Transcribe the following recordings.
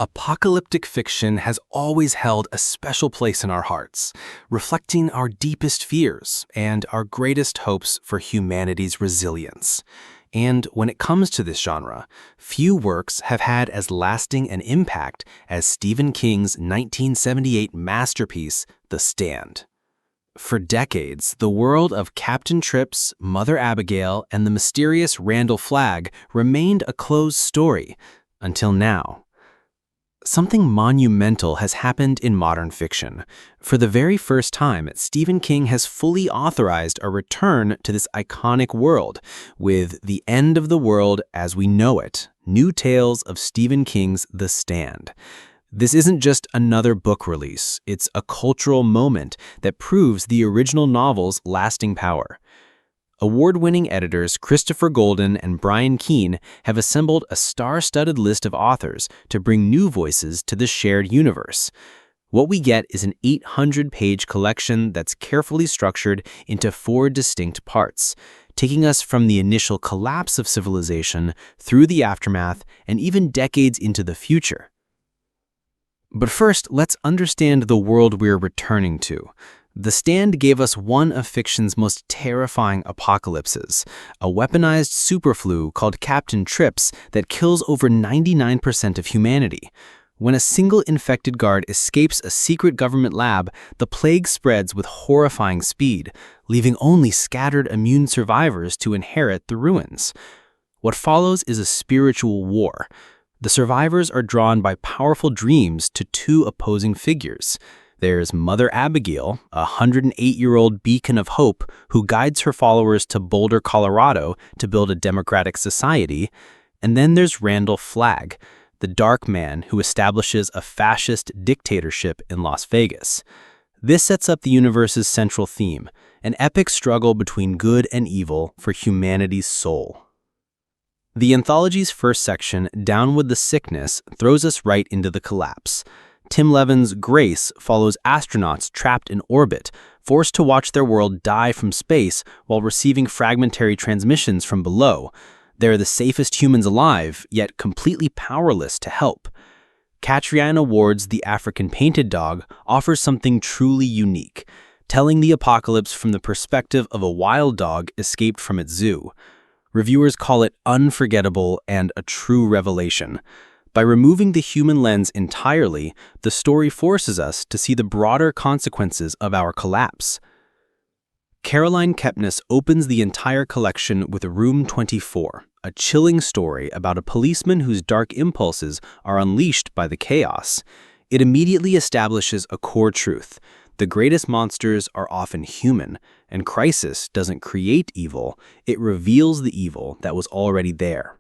Apocalyptic fiction has always held a special place in our hearts, reflecting our deepest fears and our greatest hopes for humanity's resilience. And when it comes to this genre, few works have had as lasting an impact as Stephen King's 1978 masterpiece, The Stand. For decades, the world of Captain Trips, Mother Abagail, and the mysterious Randall Flagg remained a closed story, until now. Something monumental has happened in modern fiction. For the very first time, Stephen King has fully authorized a return to this iconic world, with The End of the World as We Know It, New Tales of Stephen King's The Stand. This isn't just another book release, it's a cultural moment that proves the original novel's lasting power. Award-winning editors Christopher Golden and Brian Keene have assembled a star-studded list of authors to bring new voices to the shared universe. What we get is an 800-page collection that's carefully structured into 4 distinct parts, taking us from the initial collapse of civilization through the aftermath and even decades into the future. But first, let's understand the world we're returning to. The Stand gave us one of fiction's most terrifying apocalypses, a weaponized superflu called Captain Trips that kills over 99% of humanity. When a single infected guard escapes a secret government lab, the plague spreads with horrifying speed, leaving only scattered immune survivors to inherit the ruins. What follows is a spiritual war. The survivors are drawn by powerful dreams to 2 opposing figures. There's Mother Abagail, a 108-year-old beacon of hope who guides her followers to Boulder, Colorado to build a democratic society. And then there's Randall Flagg, the dark man who establishes a fascist dictatorship in Las Vegas. This sets up the universe's central theme, an epic struggle between good and evil for humanity's soul. The anthology's first section, Down with the Sickness, throws us right into the collapse. Tim Levin's Grace follows astronauts trapped in orbit, forced to watch their world die from space while receiving fragmentary transmissions from below. They're the safest humans alive, yet completely powerless to help. Catriona Ward's The African Painted Dog offers something truly unique, telling the apocalypse from the perspective of a wild dog escaped from its zoo. Reviewers call it unforgettable and a true revelation. By removing the human lens entirely, the story forces us to see the broader consequences of our collapse. Caroline Kepnes opens the entire collection with Room 24, a chilling story about a policeman whose dark impulses are unleashed by the chaos. It immediately establishes a core truth. The greatest monsters are often human, and crisis doesn't create evil, it reveals the evil that was already there.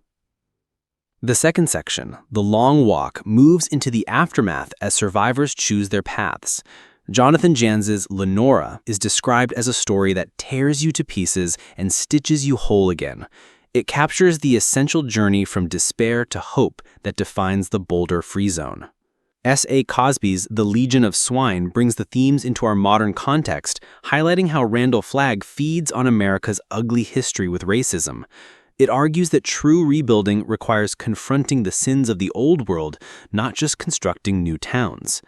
The second section, The Long Walk, moves into the aftermath as survivors choose their paths. Jonathan Janz's Lenora is described as a story that tears you to pieces and stitches you whole again. It captures the essential journey from despair to hope that defines the Boulder Free Zone. S.A. Cosby's The Legion of Swine brings the themes into our modern context, highlighting how Randall Flagg feeds on America's ugly history with racism. It argues that true rebuilding requires confronting the sins of the old world, not just constructing new towns.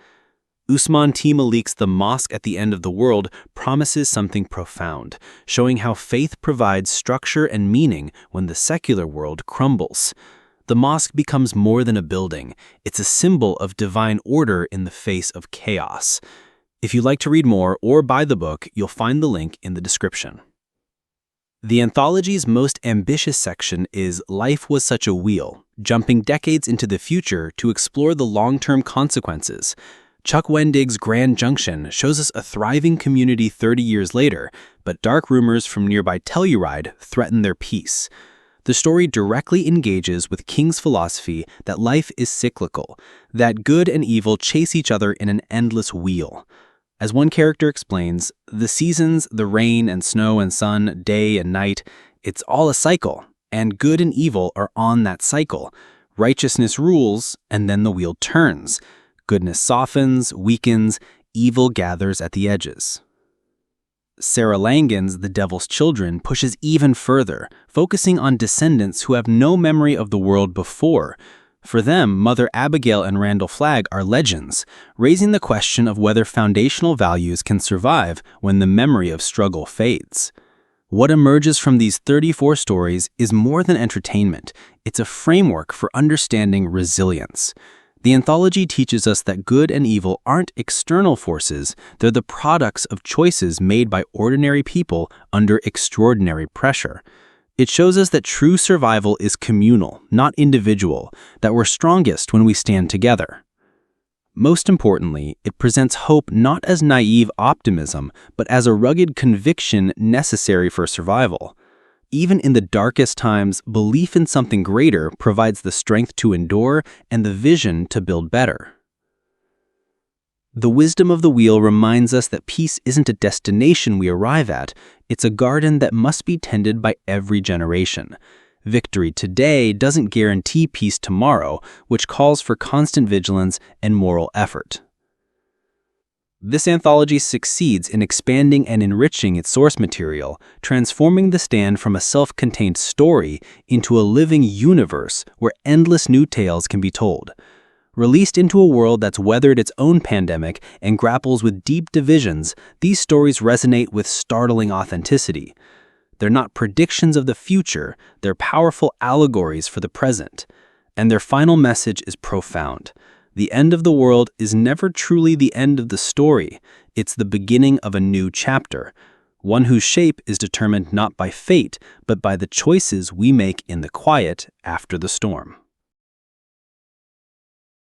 Usman T. Malik's The Mosque at the End of the World promises something profound, showing how faith provides structure and meaning when the secular world crumbles. The mosque becomes more than a building. It's a symbol of divine order in the face of chaos. If you'd like to read more or buy the book, you'll find the link in the description. The anthology's most ambitious section is Life Was Such a Wheel, jumping decades into the future to explore the long-term consequences. Chuck Wendig's Grand Junction shows us a thriving community 30 years later, but dark rumors from nearby Telluride threaten their peace. The story directly engages with King's philosophy that life is cyclical, that good and evil chase each other in an endless wheel. As one character explains, the seasons, the rain and snow and sun, day and night, it's all a cycle, and good and evil are on that cycle. Righteousness rules, and then the wheel turns. Goodness softens, weakens, evil gathers at the edges. Sarah Langan's The Devil's Children pushes even further, focusing on descendants who have no memory of the world before. For them, Mother Abagail and Randall Flagg are legends, raising the question of whether foundational values can survive when the memory of struggle fades. What emerges from these 34 stories is more than entertainment. It's a framework for understanding resilience. The anthology teaches us that good and evil aren't external forces, they're the products of choices made by ordinary people under extraordinary pressure. It shows us that true survival is communal, not individual, that we're strongest when we stand together. Most importantly, it presents hope not as naive optimism, but as a rugged conviction necessary for survival. Even in the darkest times, belief in something greater provides the strength to endure and the vision to build better. The wisdom of the wheel reminds us that peace isn't a destination we arrive at, it's a garden that must be tended by every generation. Victory today doesn't guarantee peace tomorrow, which calls for constant vigilance and moral effort. This anthology succeeds in expanding and enriching its source material, transforming The Stand from a self-contained story into a living universe where endless new tales can be told. Released into a world that's weathered its own pandemic and grapples with deep divisions, these stories resonate with startling authenticity. They're not predictions of the future, they're powerful allegories for the present. And their final message is profound. The end of the world is never truly the end of the story. It's the beginning of a new chapter, one whose shape is determined not by fate, but by the choices we make in the quiet after the storm.